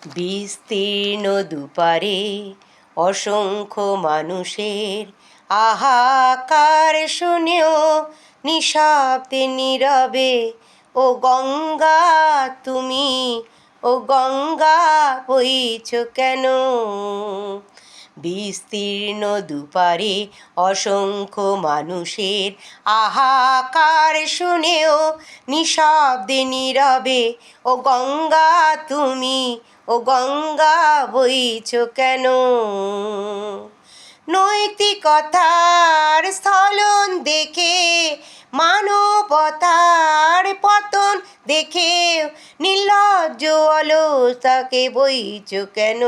বিস্তীর্ণ দুপারে অসংখ্য মানুষের আহাকার শুনেও নিঃশব্দে নীরবে ও গঙ্গা তুমি, ও গঙ্গা বইছ কেন? বিস্তীর্ণ দুপারে অসংখ্য মানুষের আহাকার শুনেও নিঃশব্দে নীরবে ও গঙ্গা তুমি, ও গঙ্গা বইছ কেন? নৈতিকতার স্থলন দেখে, মানবতার পতন দেখে নির্লজ্জ অলসতাকে বইছ কেন?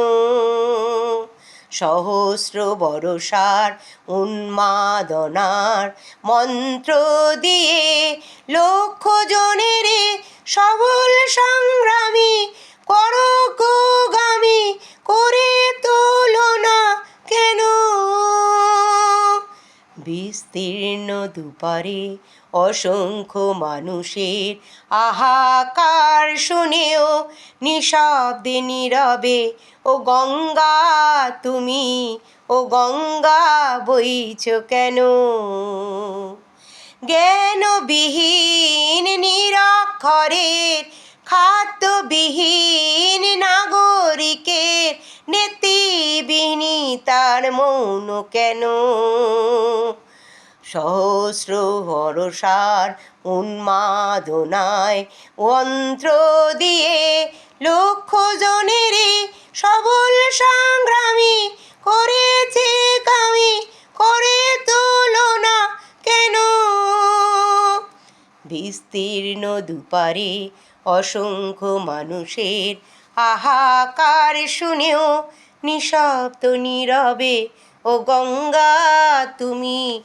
সহস্র বরষার উন্মাদনার মন্ত্র দিয়ে লক্ষ জনের সবল সংগ্রামী করগোগামী করে তোলো না কেন? বিস্তীর্ণ দুপারে অসংখ্য মানুষের আহাকার শুনেও নিঃশব্দে নীরবে ও গঙ্গা তুমি, ও গঙ্গা বইছ কেন? জ্ঞানবিহীন নিরক্ষরের, খাদ্যবিহীন নাগরিকের নেতিবিহীনতার মৌন কেন? সহস্র বরষার উন্মাদনায় মন্ত্র দিয়ে লক্ষ জনের সবল সংগ্রামী করেছে কামি করে তোলো না কেন? বিস্তীর্ণ দুপারে অসংখ্য মানুষের হাহাকার শুনেও নিঃশব্দ নীরবে ও গঙ্গা তুমি,